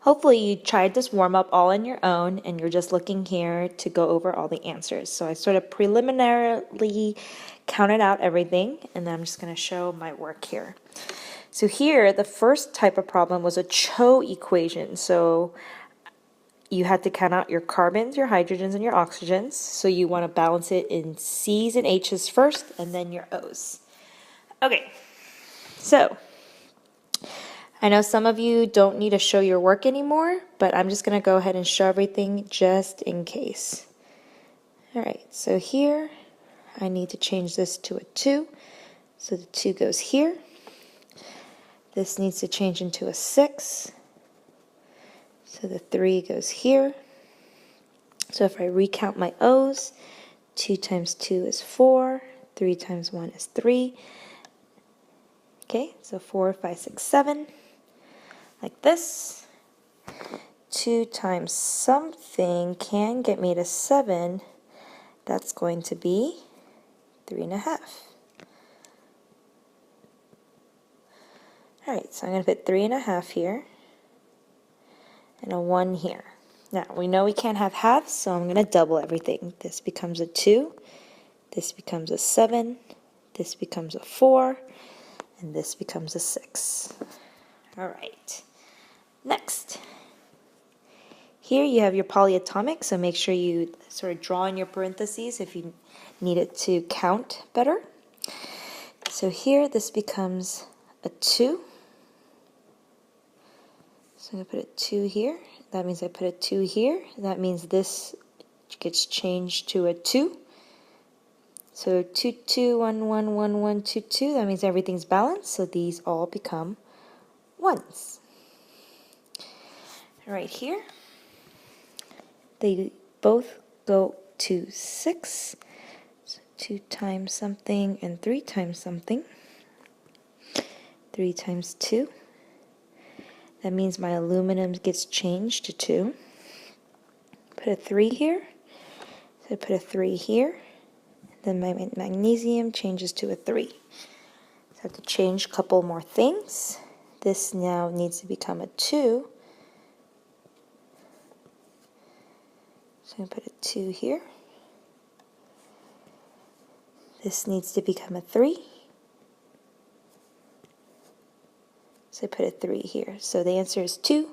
Hopefully you tried this warm-up all on your own and you're just looking here to go over all the answers. So I sort of preliminarily counted out everything, and then I'm just going to show my work here. So here, the first type of problem was a Cho equation. So you had to count out your carbons, your hydrogens, and your oxygens. So you want to balance it in C's and H's first, and then your O's. Okay, so I know some of you don't need to show your work anymore, but I'm just going to go ahead and show everything just in case. All right, so here I need to change this to a 2. So the 2 goes here. This needs to change into a 6. So the 3 goes here. So if I recount my O's, 2 times 2 is 4, 3 times 1 is 3. Okay, so 4, 5, 6, 7. Like this. 2 times something can get me to 7. That's going to be 3.5. Alright, so I'm going to put 3.5 here and a 1 here. Now, we know we can't have halves, so I'm going to double everything. This becomes a 2, this becomes a 7, this becomes a 4, and this becomes a 6. Alright, next. Here you have your polyatomic, so make sure you sort of draw in your parentheses if you need it to count better. So here this becomes a 2. So I'm going to put a 2 here. That means I put a 2 here. That means this gets changed to a 2. So 2, 2, 1, 1, 1, 1, 2, 2. That means everything's balanced, so these all become 1s. Right here, they both go to 6. So 2 times something and 3 times something. 3 times 2. That means my aluminum gets changed to 2. Put a 3 here. So I put a 3 here. Then my magnesium changes to a 3. So I have to change a couple more things. This now needs to become a 2. So I'm going to put a 2 here. This needs to become a 3. So I put a 3 here. So the answer is 2,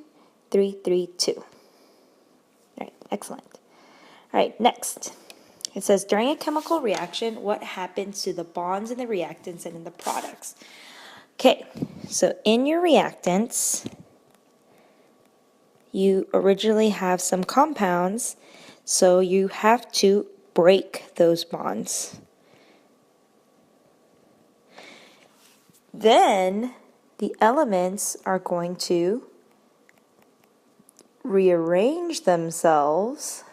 3, 3, 2. All right, excellent. All right, next. It says, during a chemical reaction, what happens to the bonds in the reactants and in the products? Okay, so in your reactants, you originally have some compounds, so you have to break those bonds. Then the elements are going to rearrange themselves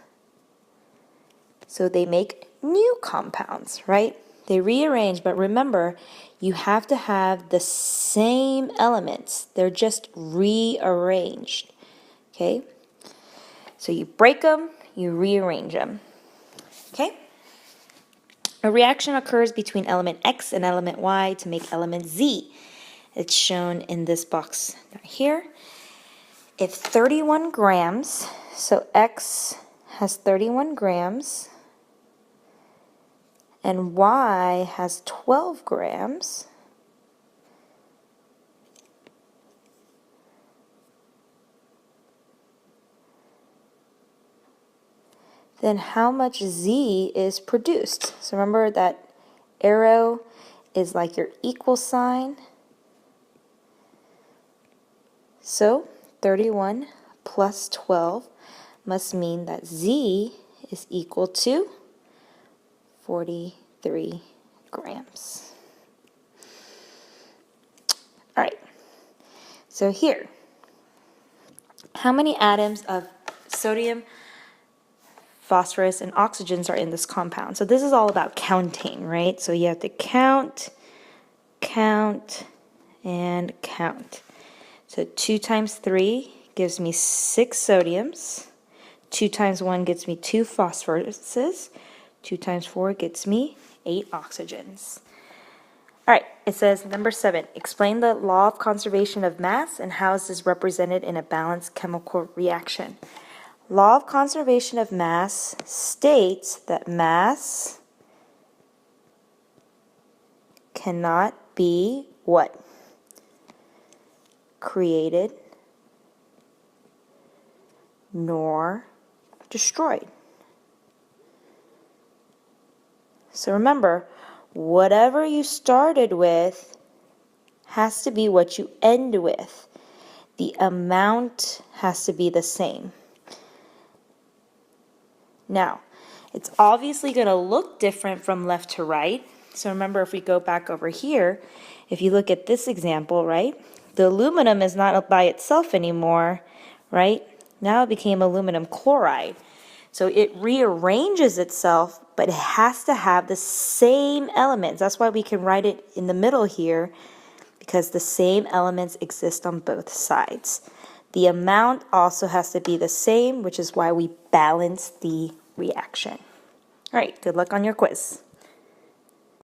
so they make new compounds, right? They rearrange, but remember, you have to have the same elements. They're just rearranged, okay? So you break them, you rearrange them, okay? A reaction occurs between element X and element Y to make element Z. It's shown in this box right here. If 31 grams, so X has 31 grams, and Y has 12 grams, then how much Z is produced? So remember that arrow is like your equal sign. So 31 plus 12 must mean that Z is equal to 43 grams. All right, so here, how many atoms of sodium, phosphorus, and oxygens are in this compound? So this is all about counting, right? So you have to count, count, and count. So 2 times 3 gives me 6 sodiums. 2 times 1 gets me 2 phosphoruses. 2 times 4 gets me 8 oxygens. All right, it says number 7, explain the law of conservation of mass and how is this represented in a balanced chemical reaction. Law of conservation of mass states that mass cannot be what? Created nor destroyed. So remember, whatever you started with has to be what you end with. The amount has to be the same. Now, it's obviously going to look different from left to right. So remember, if we go back over here, if you look at this example, right, the aluminum is not by itself anymore, right? Now it became aluminum chloride. So it rearranges itself, but it has to have the same elements. That's why we can write it in the middle here, because the same elements exist on both sides. The amount also has to be the same, which is why we balance the reaction. All right, good luck on your quiz.